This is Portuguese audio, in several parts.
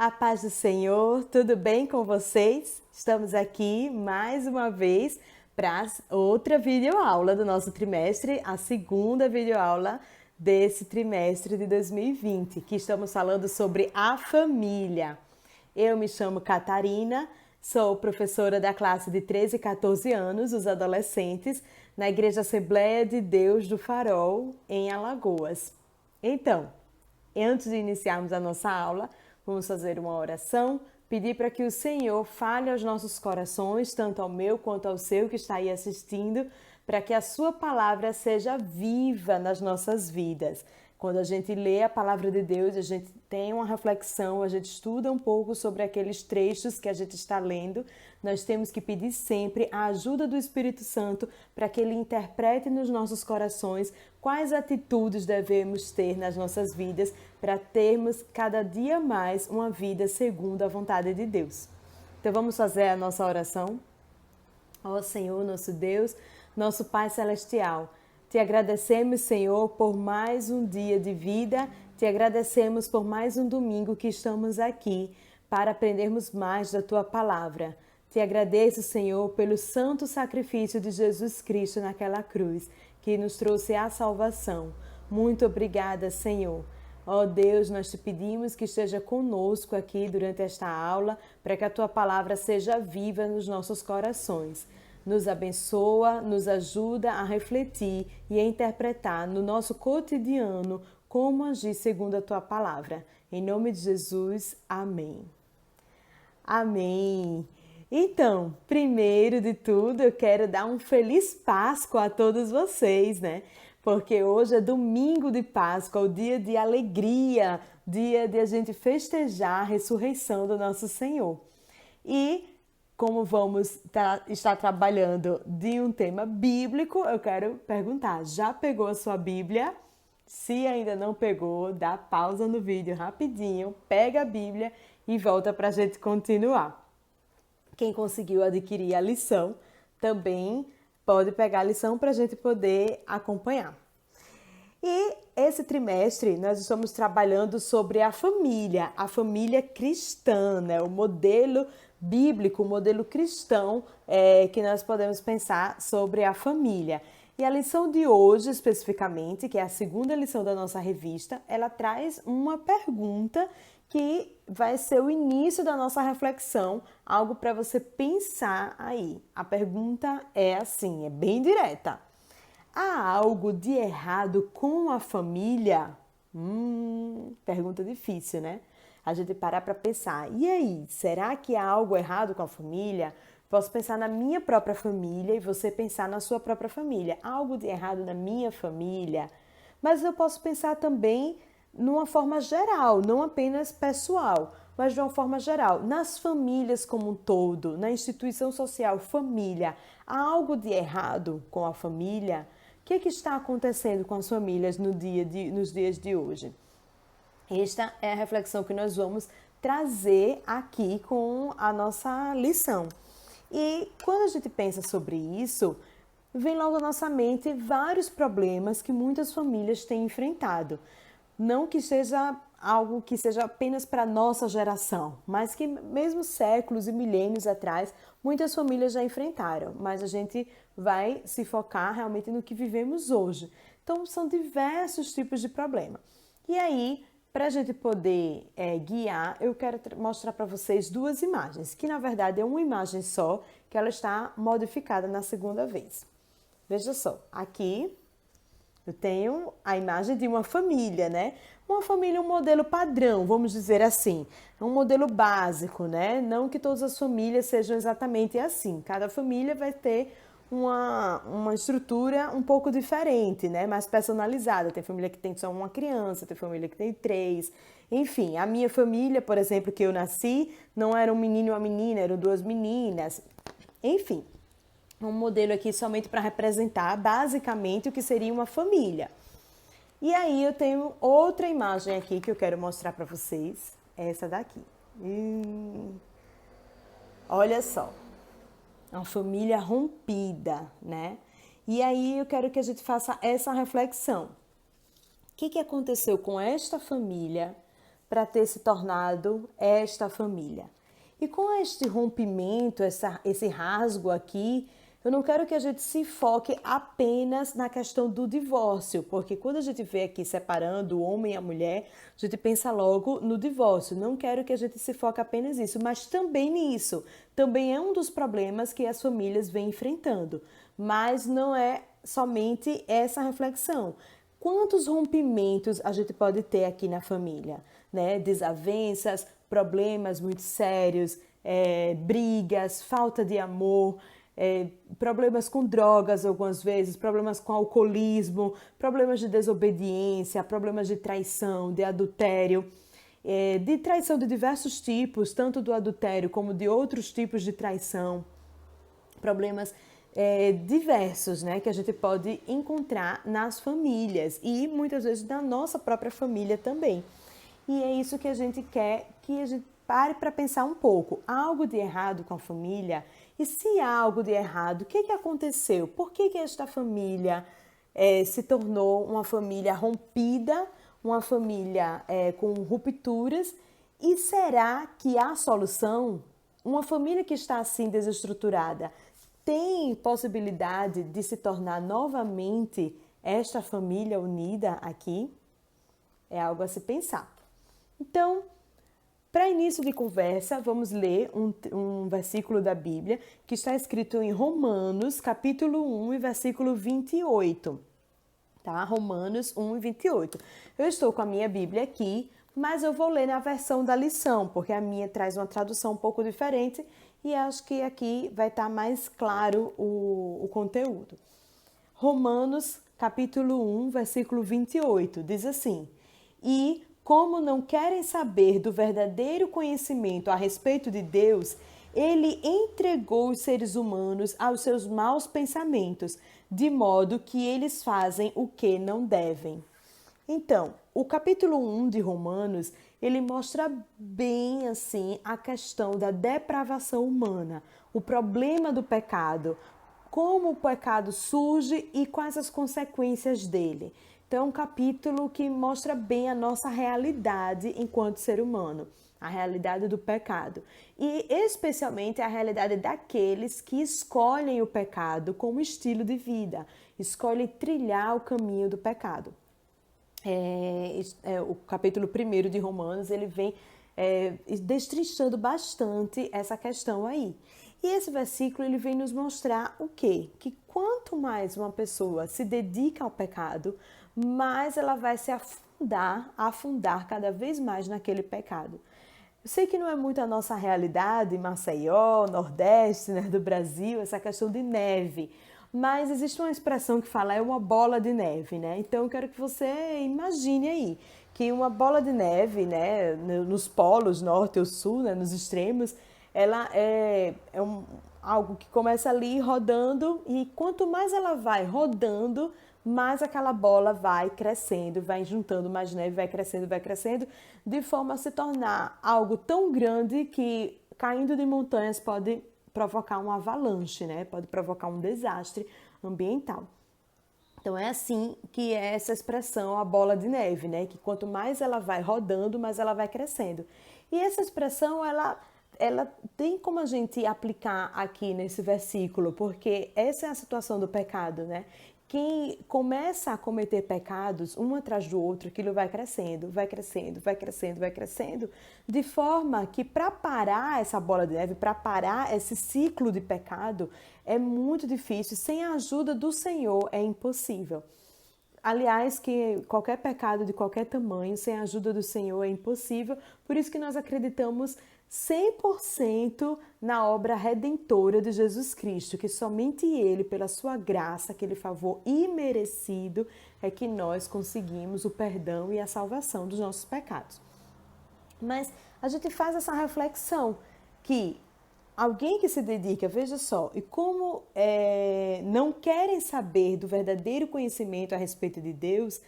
A paz do Senhor, tudo bem com vocês? Estamos aqui mais uma vez para outra videoaula do nosso trimestre, a segunda videoaula desse trimestre de 2020, que estamos falando sobre a família. Eu me chamo Catarina, sou professora da classe de 13 e 14 anos, os adolescentes, na Igreja Assembleia de Deus do Farol, em Alagoas. Então, antes de iniciarmos a nossa aula, vamos fazer uma oração, pedir para que o Senhor fale aos nossos corações, tanto ao meu quanto ao seu que está aí assistindo, para que a sua palavra seja viva nas nossas vidas. Quando a gente lê a palavra de Deus, a gente tem uma reflexão, a gente estuda um pouco sobre aqueles trechos que a gente está lendo, nós temos que pedir sempre a ajuda do Espírito Santo para que ele interprete nos nossos corações quais atitudes devemos ter nas nossas vidas para termos cada dia mais uma vida segundo a vontade de Deus. Então vamos fazer a nossa oração? Ó Senhor, nosso Deus, nosso Pai Celestial, te agradecemos, Senhor, por mais um dia de vida, te agradecemos por mais um domingo que estamos aqui para aprendermos mais da Tua Palavra. Te agradeço, Senhor, pelo santo sacrifício de Jesus Cristo naquela cruz, que nos trouxe a salvação. Muito obrigada, Senhor. Ó Deus, nós te pedimos que esteja conosco aqui durante esta aula, para que a Tua Palavra seja viva nos nossos corações. Nos abençoa, nos ajuda a refletir e a interpretar no nosso cotidiano como agir segundo a Tua Palavra. Em nome de Jesus, amém. Amém. Então, primeiro de tudo, eu quero dar um feliz Páscoa a todos vocês, né? Porque hoje é domingo de Páscoa, o dia de alegria, dia de a gente festejar a ressurreição do nosso Senhor. E como vamos estar trabalhando de um tema bíblico, eu quero perguntar, já pegou a sua Bíblia? Se ainda não pegou, dá pausa no vídeo rapidinho, pega a Bíblia e volta para a gente continuar. Quem conseguiu adquirir a lição também pode pegar a lição para a gente poder acompanhar. E esse trimestre nós estamos trabalhando sobre a família cristã, né? O modelo bíblico, o modelo cristão que nós podemos pensar sobre a família. E a lição de hoje, especificamente, que é a segunda lição da nossa revista, ela traz uma pergunta que vai ser o início da nossa reflexão, algo para você pensar aí. A pergunta é assim, é bem direta. Há algo de errado com a família? Pergunta difícil, né? A gente parar para pensar, e aí, será que há algo errado com a família? Posso pensar na minha própria família e você pensar na sua própria família. Há algo de errado na minha família? Mas eu posso pensar também numa forma geral, não apenas pessoal, mas de uma forma geral, nas famílias como um todo, na instituição social família. Há algo de errado com a família? O que está acontecendo com as famílias nos dias de hoje? Esta é a reflexão que nós vamos trazer aqui com a nossa lição. E quando a gente pensa sobre isso, vem logo à nossa mente vários problemas que muitas famílias têm enfrentado. Não que seja algo que seja apenas para a nossa geração, mas que mesmo séculos e milênios atrás, muitas famílias já enfrentaram, mas a gente vai se focar realmente no que vivemos hoje. Então, são diversos tipos de problema. E aí, para a gente poder guiar, eu quero mostrar para vocês duas imagens, que na verdade é uma imagem só, que ela está modificada na segunda vez. Veja só, aqui eu tenho a imagem de uma família, né? Uma família, um modelo padrão, vamos dizer assim. É um modelo básico, né? Não que todas as famílias sejam exatamente assim. Cada família vai ter uma estrutura um pouco diferente, né? Mais personalizada. Tem família que tem só uma criança, tem família que tem 3. Enfim, a minha família, por exemplo, que eu nasci, não era um menino e uma menina, eram 2 meninas. Enfim, um modelo aqui somente para representar basicamente o que seria uma família. E aí eu tenho outra imagem aqui que eu quero mostrar para vocês, essa daqui. Olha só, uma família rompida, né? E aí eu quero que a gente faça essa reflexão. O que aconteceu com esta família para ter se tornado esta família. E com este rompimento, esse rasgo aqui, eu não quero que a gente se foque apenas na questão do divórcio, porque quando a gente vê aqui separando o homem e a mulher, a gente pensa logo no divórcio. Não quero que a gente se foque apenas nisso, mas também nisso. Também é um dos problemas que as famílias vêm enfrentando. Mas não é somente essa reflexão. Quantos rompimentos a gente pode ter aqui na família, né? Desavenças, problemas muito sérios, brigas, falta de amor, problemas com drogas algumas vezes, problemas com alcoolismo, problemas de desobediência, problemas de traição, de adultério, de traição de diversos tipos, tanto do adultério como de outros tipos de traição, problemas diversos, né, que a gente pode encontrar nas famílias e muitas vezes na nossa própria família também. E é isso que a gente quer que a gente pare para pensar um pouco. Há algo de errado com a família? E se há algo de errado, o que aconteceu? Por que esta família se tornou uma família rompida, uma família com rupturas? E será que há solução? Uma família que está assim desestruturada tem possibilidade de se tornar novamente esta família unida aqui? É algo a se pensar. Então, para início de conversa, vamos ler um versículo da Bíblia que está escrito em Romanos, capítulo 1 e versículo 28. Tá? Romanos 1 e 28. Eu estou com a minha Bíblia aqui, mas eu vou ler na versão da lição, porque a minha traz uma tradução um pouco diferente e acho que aqui vai estar mais claro o conteúdo. Romanos, capítulo 1, versículo 28, diz assim: E como não querem saber do verdadeiro conhecimento a respeito de Deus, ele entregou os seres humanos aos seus maus pensamentos, de modo que eles fazem o que não devem. Então, o capítulo 1 de Romanos, ele mostra bem assim a questão da depravação humana, o problema do pecado, como o pecado surge e quais as consequências dele. Então, é um capítulo que mostra bem a nossa realidade enquanto ser humano, a realidade do pecado. E especialmente a realidade daqueles que escolhem o pecado como estilo de vida, escolhem trilhar o caminho do pecado. O capítulo 1 de Romanos, ele vem destrinchando bastante essa questão aí. E esse versículo ele vem nos mostrar o quê? Que quanto mais uma pessoa se dedica ao pecado, mais ela vai se afundar cada vez mais naquele pecado. Eu sei que não é muito a nossa realidade, Maceió, Nordeste, né, do Brasil, essa questão de neve, mas existe uma expressão que fala é uma bola de neve, né? Então eu quero que você imagine aí que uma bola de neve, né, nos polos norte ou sul, né, nos extremos, ela algo que começa ali rodando e quanto mais ela vai rodando, mais aquela bola vai crescendo, vai juntando mais neve, vai crescendo, de forma a se tornar algo tão grande que caindo de montanhas pode provocar uma avalanche, né? Pode provocar um desastre ambiental. Então é assim que é essa expressão, a bola de neve, né? Que quanto mais ela vai rodando, mais ela vai crescendo. E essa expressão, ela tem como a gente aplicar aqui nesse versículo, porque essa é a situação do pecado, né? Quem começa a cometer pecados um atrás do outro, aquilo vai crescendo, de forma que para parar essa bola de neve, para parar esse ciclo de pecado, é muito difícil, sem a ajuda do Senhor é impossível. Aliás, que qualquer pecado de qualquer tamanho, sem a ajuda do Senhor é impossível, por isso que nós acreditamos 100% na obra redentora de Jesus Cristo, que somente Ele, pela sua graça, aquele favor imerecido, é que nós conseguimos o perdão e a salvação dos nossos pecados. Mas a gente faz essa reflexão que alguém que se dedica, veja só, e como não querem saber do verdadeiro conhecimento a respeito de Deus,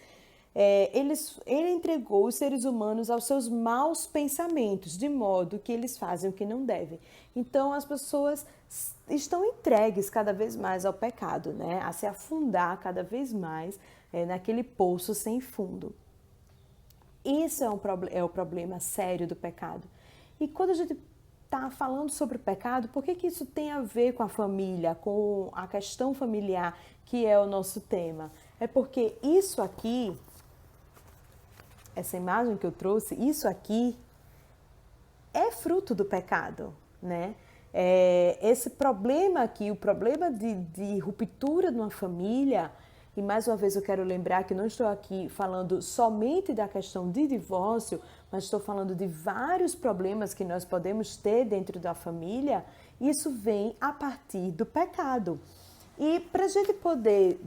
ele entregou os seres humanos aos seus maus pensamentos, de modo que eles fazem o que não devem. Então, as pessoas estão entregues cada vez mais ao pecado, né? A se afundar cada vez mais naquele poço sem fundo. Isso é o problema sério do pecado. E quando a gente está falando sobre o pecado, por que que isso tem a ver com a família, com a questão familiar, que é o nosso tema? É porque isso aqui, essa imagem que eu trouxe, isso aqui é fruto do pecado, né? Esse problema aqui, o problema de ruptura de uma família, e mais uma vez eu quero lembrar que não estou aqui falando somente da questão de divórcio, mas estou falando de vários problemas que nós podemos ter dentro da família, isso vem a partir do pecado. E para a gente poder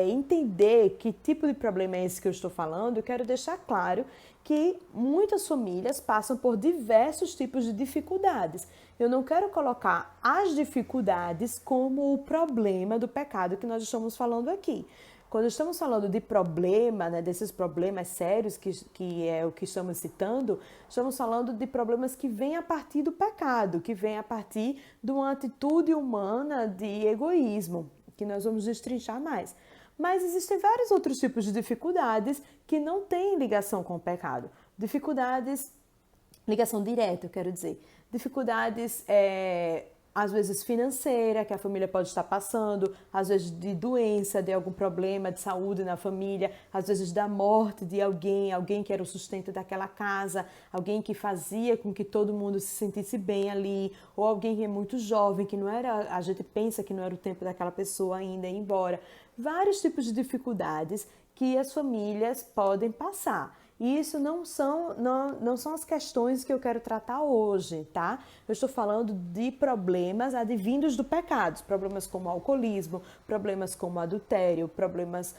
entender que tipo de problema é esse que eu estou falando, eu quero deixar claro que muitas famílias passam por diversos tipos de dificuldades. Eu não quero colocar as dificuldades como o problema do pecado que nós estamos falando aqui. Quando estamos falando de problema, né, desses problemas sérios que é o que estamos citando, estamos falando de problemas que vêm a partir do pecado, que vêm a partir de uma atitude humana de egoísmo, que nós vamos destrinchar mais. Mas existem vários outros tipos de dificuldades que não têm ligação com o pecado. Dificuldades, ligação direta, eu quero dizer. Dificuldades às vezes financeira, que a família pode estar passando, às vezes de doença, de algum problema de saúde na família, às vezes da morte de alguém que era o sustento daquela casa, alguém que fazia com que todo mundo se sentisse bem ali, ou alguém que é muito jovem, que não era, a gente pensa que não era o tempo daquela pessoa ainda ir embora. Vários tipos de dificuldades que as famílias podem passar. E isso não são as questões que eu quero tratar hoje, tá? Eu estou falando de problemas advindos do pecado, problemas como alcoolismo, problemas como adultério, problemas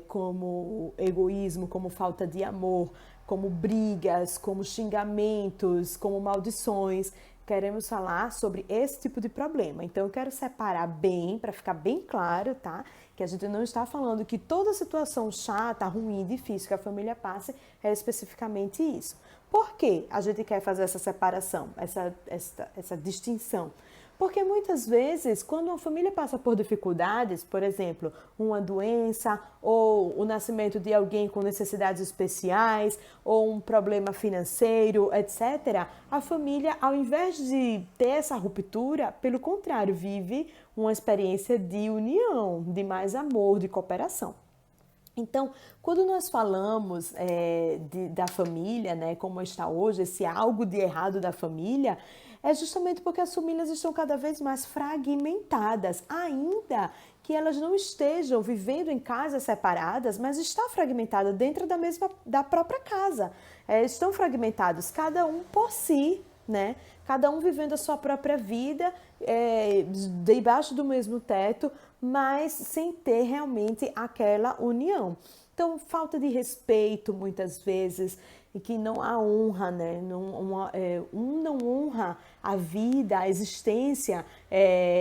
como egoísmo, como falta de amor, como brigas, como xingamentos, como maldições. Queremos falar sobre esse tipo de problema. Então, eu quero separar bem, para ficar bem claro, tá? Que a gente não está falando que toda situação chata, ruim, difícil que a família passe é especificamente isso. Por que a gente quer fazer essa separação, essa distinção? Porque muitas vezes, quando uma família passa por dificuldades, por exemplo, uma doença ou o nascimento de alguém com necessidades especiais ou um problema financeiro, etc., a família, ao invés de ter essa ruptura, pelo contrário, vive uma experiência de união, de mais amor, de cooperação. Então, quando nós falamos da família, né, como está hoje, esse algo de errado da família, é justamente porque as famílias estão cada vez mais fragmentadas, ainda que elas não estejam vivendo em casas separadas, mas está fragmentada dentro da própria casa. Estão fragmentados, cada um por si, né? Cada um vivendo a sua própria vida, debaixo do mesmo teto, mas sem ter realmente aquela união. Então, falta de respeito, muitas vezes, e que não há honra, né? Um não honra a vida, a existência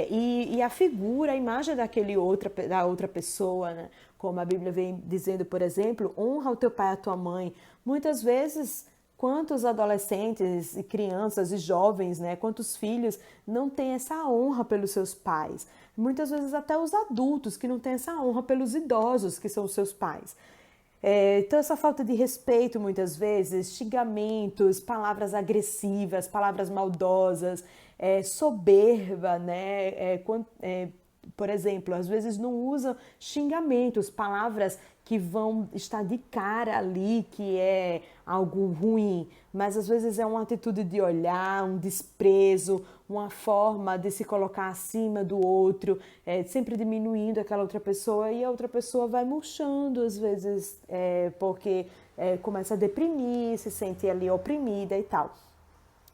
e a figura, a imagem da outra pessoa, né? Como a Bíblia vem dizendo, por exemplo, honra o teu pai e a tua mãe. Muitas vezes, quantos adolescentes e crianças e jovens, né? Quantos filhos não têm essa honra pelos seus pais? Muitas vezes até os adultos que não têm essa honra pelos idosos que são os seus pais. Então essa falta de respeito muitas vezes, xingamentos, palavras agressivas, palavras maldosas, soberba, né? Por exemplo, às vezes não usam xingamentos, palavras que vão estar de cara ali, que é algo ruim, mas às vezes é uma atitude de olhar, um desprezo, uma forma de se colocar acima do outro, sempre diminuindo aquela outra pessoa e a outra pessoa vai murchando às vezes, porque começa a deprimir, se sente ali oprimida e tal.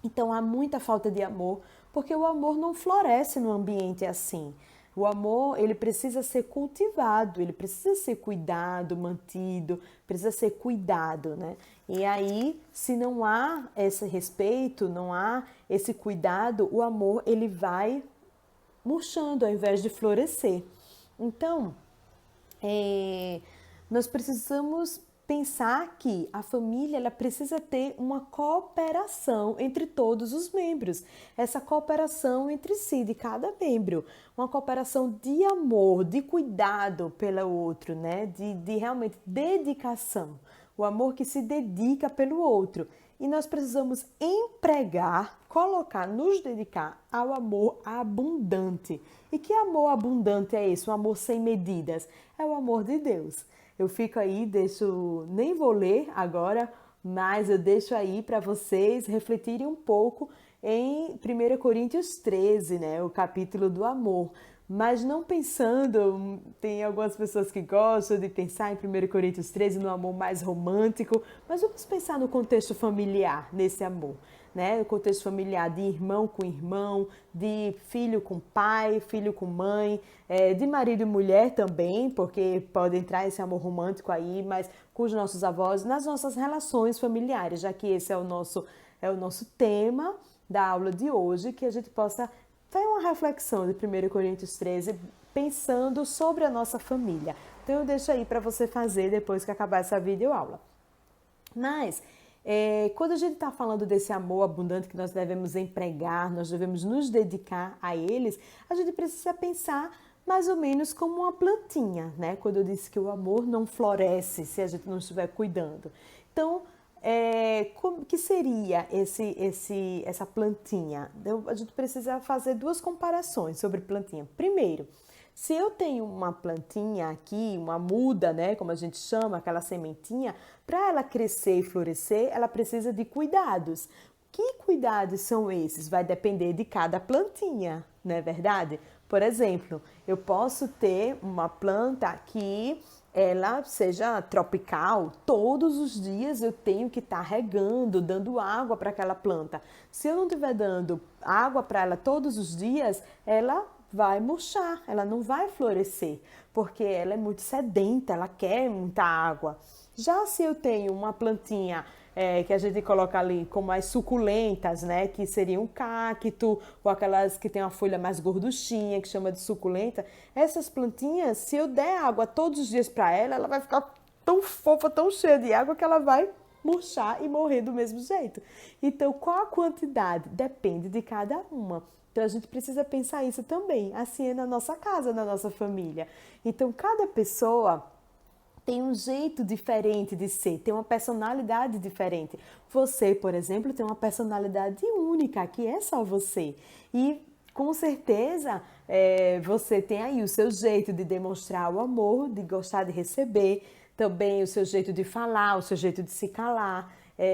Então há muita falta de amor, porque o amor não floresce num ambiente assim. O amor, ele precisa ser cultivado, ele precisa ser cuidado, mantido, precisa ser cuidado, né? E aí, se não há esse respeito, não há esse cuidado, o amor, ele vai murchando ao invés de florescer. Então, nós precisamos pensar que a família ela precisa ter uma cooperação entre todos os membros, essa cooperação entre si, de cada membro, uma cooperação de amor, de cuidado pelo outro, né? De realmente dedicação. o amor que se dedica pelo outro. E nós precisamos empregar, colocar, nos dedicar ao amor abundante. E que amor abundante é esse? Um amor sem medidas. É o amor de Deus. Eu fico aí, nem vou ler agora, mas eu deixo aí para vocês refletirem um pouco em 1 Coríntios 13, né, o capítulo do amor. Mas não pensando, tem algumas pessoas que gostam de pensar em 1 Coríntios 13 no amor mais romântico, mas vamos pensar no contexto familiar, nesse amor, né? O contexto familiar de irmão com irmão, de filho com pai, filho com mãe, de marido e mulher também, porque pode entrar esse amor romântico aí, mas com os nossos avós, nas nossas relações familiares, já que esse é o nosso tema da aula de hoje, que a gente possa ter uma reflexão de 1 Coríntios 13, pensando sobre a nossa família. Então eu deixo aí para você fazer depois que acabar essa videoaula. Mas, quando a gente está falando desse amor abundante que nós devemos empregar, nós devemos nos dedicar a eles, a gente precisa pensar mais ou menos como uma plantinha, né? Quando eu disse que o amor não floresce se a gente não estiver cuidando. Então, como que seria essa plantinha? A gente precisa fazer duas comparações sobre plantinha. Primeiro, se eu tenho uma plantinha aqui, uma muda, né, como a gente chama, aquela sementinha, para ela crescer e florescer, ela precisa de cuidados. Que cuidados são esses? Vai depender de cada plantinha, não é verdade? Por exemplo, eu posso ter uma planta que ela seja tropical, todos os dias eu tenho que estar regando, dando água para aquela planta. Se eu não estiver dando água para ela todos os dias, ela vai murchar, ela não vai florescer, porque ela é muito sedenta, ela quer muita água. Já se eu tenho uma plantinha que a gente coloca ali como as suculentas, né, que seriam um cacto, ou aquelas que tem uma folha mais gorduchinha, que chama de suculenta, essas plantinhas, se eu der água todos os dias para ela, ela vai ficar tão fofa, tão cheia de água que ela vai murchar e morrer do mesmo jeito. Então, qual a quantidade? Depende de cada uma. Então, a gente precisa pensar isso também. Assim é na nossa casa, na nossa família. Então, cada pessoa tem um jeito diferente de ser, tem uma personalidade diferente. Você, por exemplo, tem uma personalidade única, que é só você. E, com certeza, você tem aí o seu jeito de demonstrar o amor, de gostar de receber, também o seu jeito de falar, o seu jeito de se calar,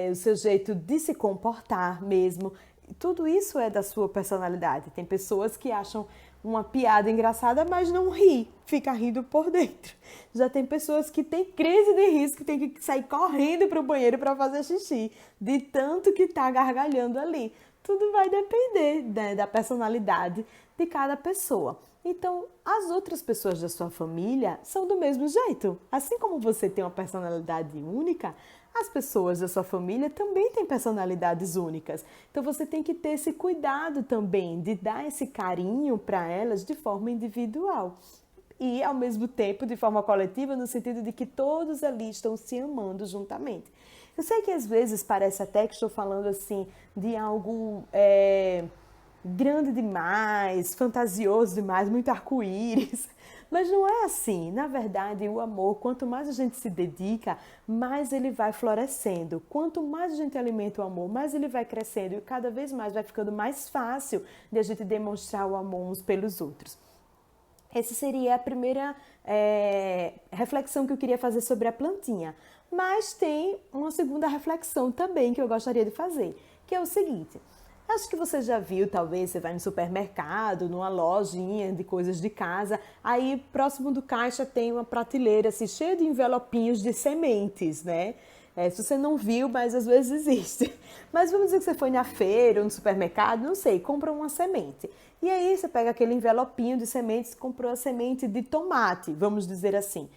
o seu jeito de se comportar mesmo. Tudo isso é da sua personalidade. Tem pessoas que acham uma piada engraçada, mas não ri, fica rindo por dentro. Já tem pessoas que têm crise de riso, que tem que sair correndo para o banheiro para fazer xixi, de tanto que está gargalhando ali. Tudo vai depender, né, da personalidade de cada pessoa. Então, as outras pessoas da sua família são do mesmo jeito. Assim como você tem uma personalidade única, as pessoas da sua família também têm personalidades únicas. Então você tem que ter esse cuidado também de dar esse carinho para elas de forma individual. E ao mesmo tempo de forma coletiva, no sentido de que todos ali estão se amando juntamente. Eu sei que às vezes parece até que estou falando assim de algo grande demais, fantasioso demais, muito arco-íris. Mas não é assim. Na verdade, o amor, quanto mais a gente se dedica, mais ele vai florescendo. Quanto mais a gente alimenta o amor, mais ele vai crescendo e cada vez mais vai ficando mais fácil de a gente demonstrar o amor uns pelos outros. Essa seria a primeira reflexão que eu queria fazer sobre a plantinha. Mas tem uma segunda reflexão também que eu gostaria de fazer, que é o seguinte. Acho que você já viu, talvez, você vai no supermercado, numa lojinha de coisas de casa, aí próximo do caixa tem uma prateleira assim, cheia de envelopinhos de sementes, né? Se você não viu, mas às vezes existe. Mas vamos dizer que você foi na feira ou no supermercado, não sei, compra uma semente. E aí você pega aquele envelopinho de sementes, comprou a semente de tomate, vamos dizer assim.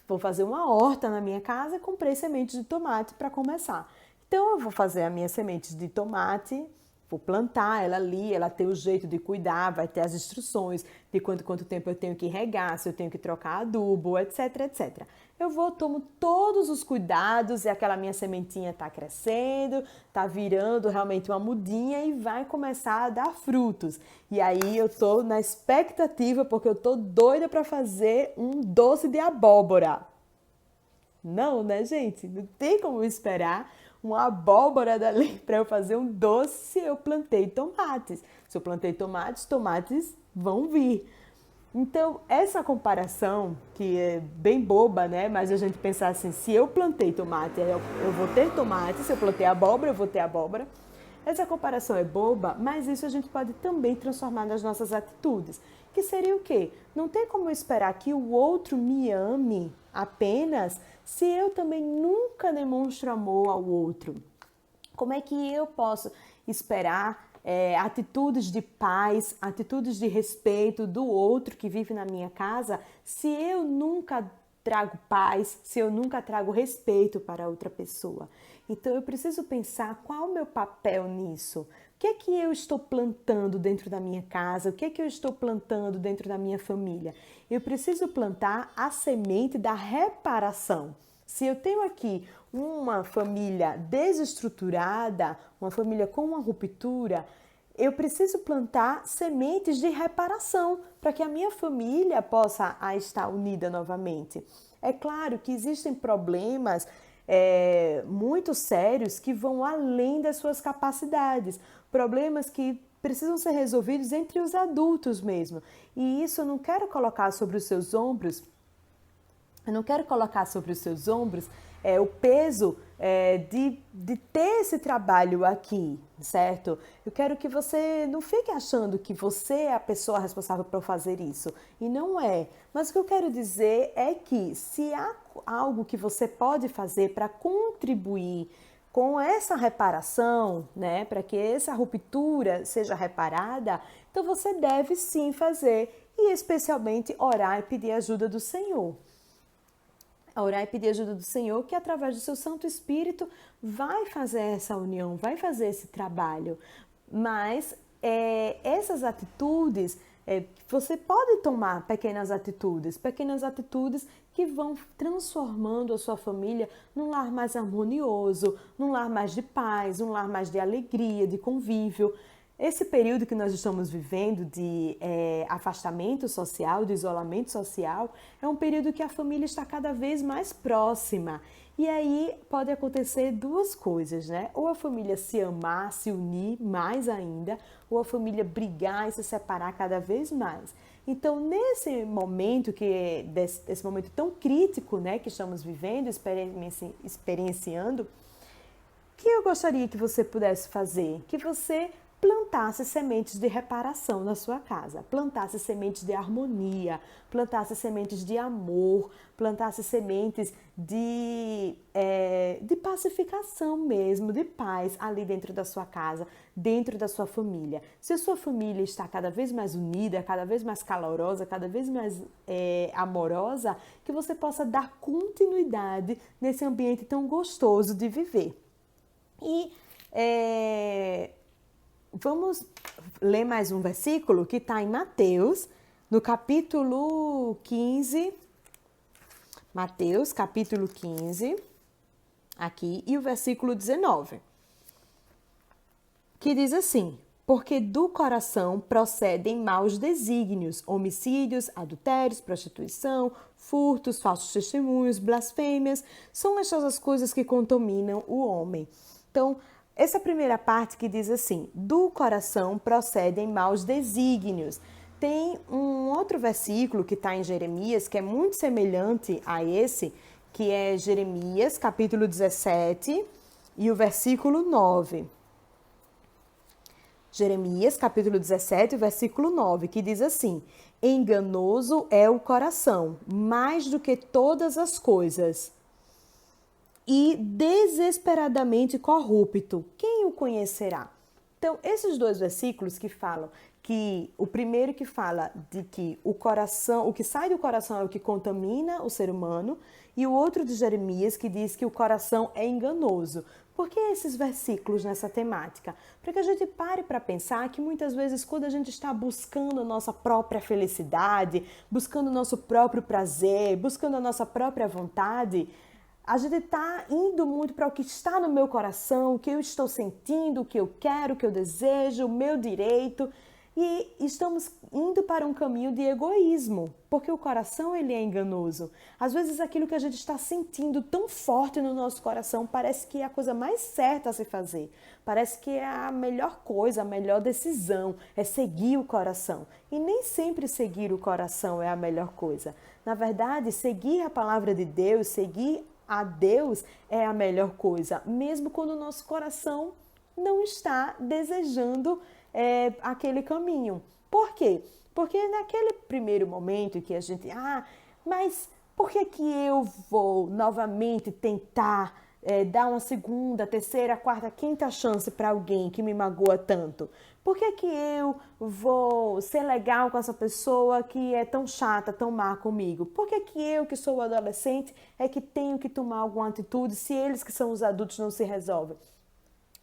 Vou fazer uma horta na minha casa, comprei sementes de tomate para começar. Então eu vou fazer as minhas sementes de tomate, vou plantar ela ali, ela tem o jeito de cuidar, vai ter as instruções de quanto tempo eu tenho que regar, se eu tenho que trocar adubo, etc, etc. Eu tomo todos os cuidados e aquela minha sementinha está crescendo, está virando realmente uma mudinha e vai começar a dar frutos. E aí eu estou na expectativa porque eu estou doida para fazer um doce de abóbora. Não, né, gente? Não tem como esperar uma abóbora dali para eu fazer um doce se eu plantei tomates. Se eu plantei tomates, tomates vão vir. Então, essa comparação, que é bem boba, né? Mas a gente pensar assim, se eu plantei tomate, eu vou ter tomate, se eu plantei abóbora, eu vou ter abóbora. Essa comparação é boba, mas isso a gente pode também transformar nas nossas atitudes. Que seria o quê? Não tem como eu esperar que o outro me ame apenas se eu também nunca demonstro amor ao outro. Como é que eu posso esperar atitudes de paz, atitudes de respeito do outro que vive na minha casa, se eu nunca trago paz, se eu nunca trago respeito para outra pessoa? Então eu preciso pensar qual é o meu papel nisso. O que é que eu estou plantando dentro da minha casa? O que é que eu estou plantando dentro da minha família? Eu preciso plantar a semente da reparação. Se eu tenho aqui uma família desestruturada, uma família com uma ruptura, eu preciso plantar sementes de reparação para que a minha família possa estar unida novamente. É claro que existem problemas muito sérios que vão além das suas capacidades, problemas que precisam ser resolvidos entre os adultos mesmo. E isso eu não quero colocar sobre os seus ombros. Eu não quero colocar sobre os seus ombros o peso de ter esse trabalho aqui, certo? Eu quero que você não fique achando que você é a pessoa responsável por fazer isso. E não é. Mas o que eu quero dizer é que se há algo que você pode fazer para contribuir com essa reparação, né, para que essa ruptura seja reparada, então você deve sim fazer e especialmente orar e pedir ajuda do Senhor. Orar e pedir ajuda do Senhor, que através do seu Santo Espírito vai fazer essa união, vai fazer esse trabalho. Mas essas atitudes, você pode tomar pequenas atitudes que vão transformando a sua família num lar mais harmonioso, num lar mais de paz, num lar mais de alegria, de convívio. Esse período que nós estamos vivendo de afastamento social, de isolamento social, é um período que a família está cada vez mais próxima. E aí pode acontecer duas coisas, né? Ou a família se amar, se unir mais ainda, ou a família brigar e se separar cada vez mais. Então, nesse momento, esse momento tão crítico, né, que estamos vivendo, experienciando, que eu gostaria que você pudesse fazer? Que você plantasse sementes de reparação na sua casa, plantasse sementes de harmonia, plantasse sementes de amor, plantasse sementes de pacificação mesmo, de paz ali dentro da sua casa, dentro da sua família. Se a sua família está cada vez mais unida, cada vez mais calorosa, cada vez mais amorosa, que você possa dar continuidade nesse ambiente tão gostoso de viver. E vamos ler mais um versículo que está em Mateus, no capítulo 15. Mateus, capítulo 15, aqui, e o versículo 19, que diz assim: porque do coração procedem maus desígnios, homicídios, adultérios, prostituição, furtos, falsos testemunhos, blasfêmias, são estas as coisas que contaminam o homem. Então, essa primeira parte que diz assim, do coração procedem maus desígnios. Tem um outro versículo que está em Jeremias, que é muito semelhante a esse, que é Jeremias, capítulo 17, e o versículo 9. Jeremias, capítulo 17, versículo 9, que diz assim: enganoso é o coração, mais do que todas as coisas, e desesperadamente corrupto, quem o conhecerá? Então, esses dois versículos que falam que o primeiro que fala de que o coração, o que sai do coração é o que contamina o ser humano, e o outro de Jeremias que diz que o coração é enganoso. Por que esses versículos nessa temática? Para que a gente pare para pensar que muitas vezes quando a gente está buscando a nossa própria felicidade, buscando o nosso próprio prazer, buscando a nossa própria vontade, a gente está indo muito para o que está no meu coração, o que eu estou sentindo, o que eu quero, o que eu desejo, o meu direito. e estamos indo para um caminho de egoísmo, porque o coração ele é enganoso. Às vezes aquilo que a gente está sentindo tão forte no nosso coração parece que é a coisa mais certa a se fazer. Parece que é a melhor coisa, a melhor decisão é seguir o coração. E nem sempre seguir o coração é a melhor coisa. Na verdade, seguir a palavra de Deus, seguir a Deus é a melhor coisa, mesmo quando o nosso coração não está desejando aquele caminho. Por quê? Porque naquele primeiro momento em que a gente, mas por que que eu vou novamente tentar dar uma segunda, terceira, quarta, quinta chance para alguém que me magoa tanto? Por que que eu vou ser legal com essa pessoa que é tão chata, tão má comigo? Por que que eu, que sou adolescente, é que tenho que tomar alguma atitude se eles que são os adultos não se resolvem?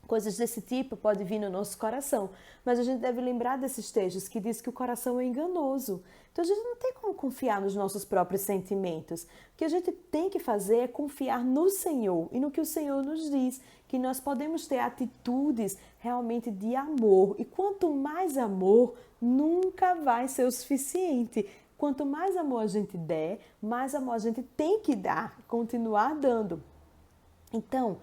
Coisas desse tipo podem vir no nosso coração, mas a gente deve lembrar desses textos que diz que o coração é enganoso. Então a gente não tem como confiar nos nossos próprios sentimentos. O que a gente tem que fazer é confiar no Senhor e no que o Senhor nos diz, que nós podemos ter atitudes realmente de amor. E quanto mais amor, nunca vai ser o suficiente. Quanto mais amor a gente der, mais amor a gente tem que dar, continuar dando. Então,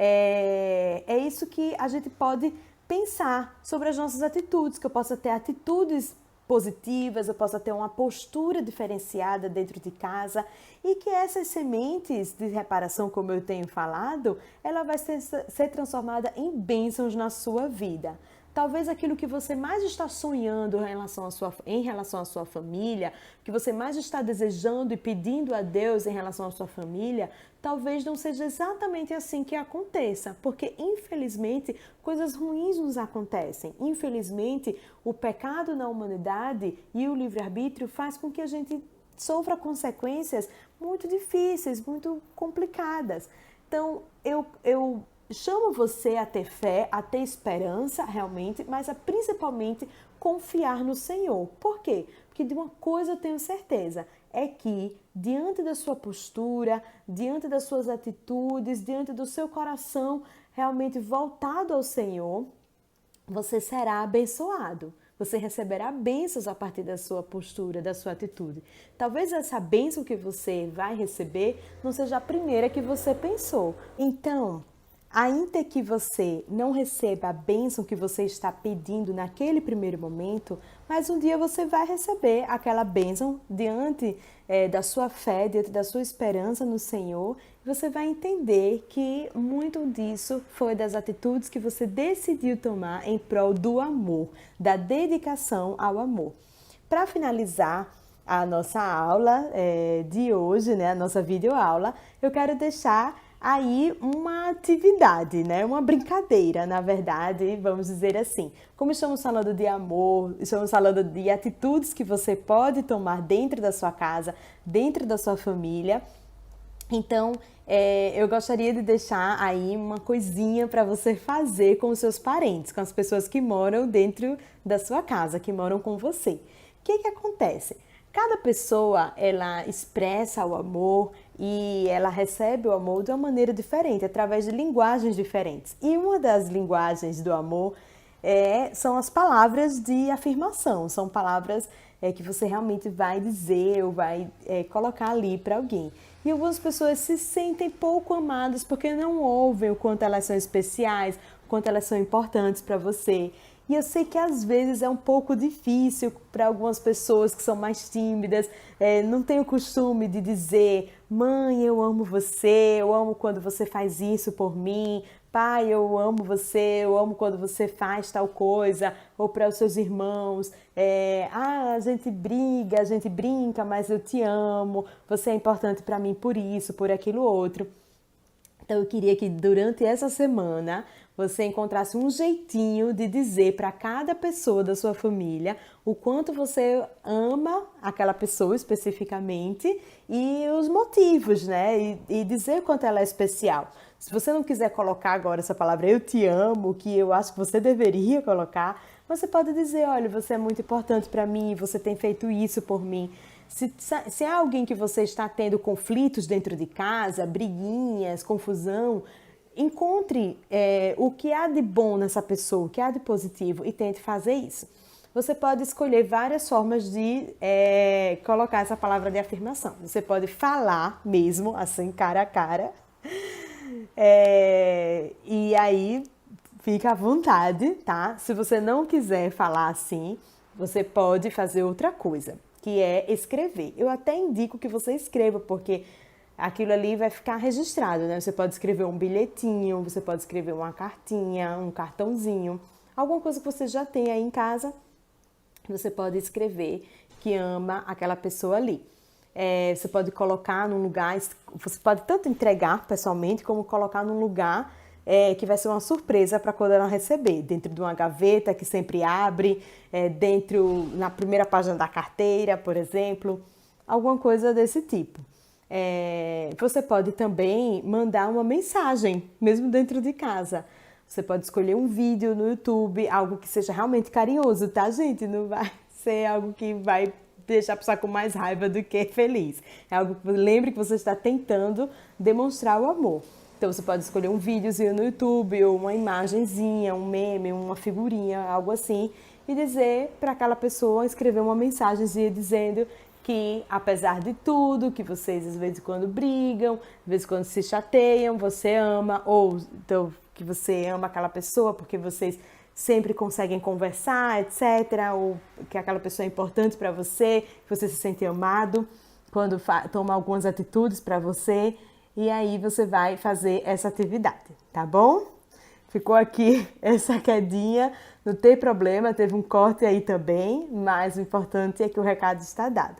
é isso que a gente pode pensar sobre as nossas atitudes, que eu possa ter atitudes positivas, eu possa ter uma postura diferenciada dentro de casa e que essas sementes de reparação, como eu tenho falado, ela vai ser transformada em bênçãos na sua vida. Talvez aquilo que você mais está sonhando em relação à sua família, que você mais está desejando e pedindo a Deus em relação à sua família, talvez não seja exatamente assim que aconteça, porque infelizmente coisas ruins nos acontecem. Infelizmente, o pecado na humanidade e o livre-arbítrio faz com que a gente sofra consequências muito difíceis, muito complicadas. Então, eu chamo você a ter fé, a ter esperança realmente, mas a principalmente confiar no Senhor. Por quê? Porque de uma coisa eu tenho certeza, é que diante da sua postura, diante das suas atitudes, diante do seu coração realmente voltado ao Senhor, você será abençoado. Você receberá bênçãos a partir da sua postura, da sua atitude. Talvez essa bênção que você vai receber não seja a primeira que você pensou. Então, ainda que você não receba a bênção que você está pedindo naquele primeiro momento, mas um dia você vai receber aquela bênção diante da sua fé, diante da sua esperança no Senhor. E você vai entender que muito disso foi das atitudes que você decidiu tomar em prol do amor, da dedicação ao amor. Para finalizar a nossa aula de hoje, né, a nossa videoaula, eu quero deixar aí uma atividade, né? Uma brincadeira, na verdade, vamos dizer assim. Como estamos falando de amor, estamos falando de atitudes que você pode tomar dentro da sua casa, dentro da sua família. Então, eu gostaria de deixar aí uma coisinha para você fazer com os seus parentes, com as pessoas que moram dentro da sua casa, que moram com você. O que acontece? Cada pessoa, ela expressa o amor e ela recebe o amor de uma maneira diferente, através de linguagens diferentes. E uma das linguagens do amor são as palavras de afirmação, são palavras que você realmente vai dizer ou vai colocar ali para alguém. E algumas pessoas se sentem pouco amadas porque não ouvem o quanto elas são especiais, o quanto elas são importantes para você. E eu sei que às vezes é um pouco difícil para algumas pessoas que são mais tímidas, não têm o costume de dizer: mãe, eu amo você, eu amo quando você faz isso por mim, pai, eu amo você, eu amo quando você faz tal coisa, ou para os seus irmãos, a gente briga, a gente brinca, mas eu te amo, você é importante para mim por isso, por aquilo outro. Então eu queria que durante essa semana você encontrasse um jeitinho de dizer para cada pessoa da sua família o quanto você ama aquela pessoa especificamente e os motivos, né? E dizer o quanto ela é especial. Se você não quiser colocar agora essa palavra eu te amo, que eu acho que você deveria colocar, você pode dizer: olha, você é muito importante para mim, você tem feito isso por mim. Se há alguém que você está tendo conflitos dentro de casa, briguinhas, confusão, encontre o que há de bom nessa pessoa, o que há de positivo e tente fazer isso. você pode escolher várias formas de colocar essa palavra de afirmação. Você pode falar mesmo, assim, cara a cara. E aí, fica à vontade, tá? Se você não quiser falar assim, você pode fazer outra coisa, que é escrever. Eu até indico que você escreva, porque aquilo ali vai ficar registrado, né? Você pode escrever um bilhetinho, você pode escrever uma cartinha, um cartãozinho, alguma coisa que você já tem aí em casa, você pode escrever que ama aquela pessoa ali. Você pode colocar num lugar, você pode tanto entregar pessoalmente, como colocar num lugar que vai ser uma surpresa para quando ela receber, dentro de uma gaveta que sempre abre, na primeira página da carteira, por exemplo, alguma coisa desse tipo. Você pode também mandar uma mensagem, mesmo dentro de casa. Você pode escolher um vídeo no YouTube, algo que seja realmente carinhoso, tá, gente? Não vai ser algo que vai deixar a pessoa com mais raiva do que feliz. É algo que lembre que você está tentando demonstrar o amor. Então você pode escolher um videozinho no YouTube, ou uma imagenzinha, um meme, uma figurinha, algo assim, e dizer para aquela pessoa, escrever uma mensagenzinha dizendo que, apesar de tudo, que vocês às vezes quando brigam, às vezes quando se chateiam, você ama, ou então que você ama aquela pessoa porque vocês sempre conseguem conversar, etc. Ou que aquela pessoa é importante para você, que você se sente amado quando toma algumas atitudes para você. E aí você vai fazer essa atividade, tá bom? Ficou aqui essa quedinha, não tem problema, teve um corte aí também, mas o importante é que o recado está dado.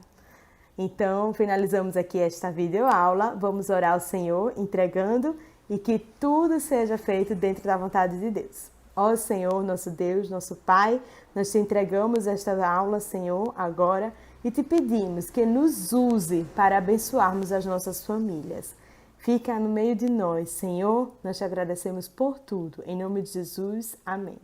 Então, finalizamos aqui esta videoaula, vamos orar ao Senhor, entregando e que tudo seja feito dentro da vontade de Deus. Ó Senhor, nosso Deus, nosso Pai, nós te entregamos esta aula, Senhor, agora e te pedimos que nos use para abençoarmos as nossas famílias. Fica no meio de nós, Senhor, nós te agradecemos por tudo. Em nome de Jesus, amém.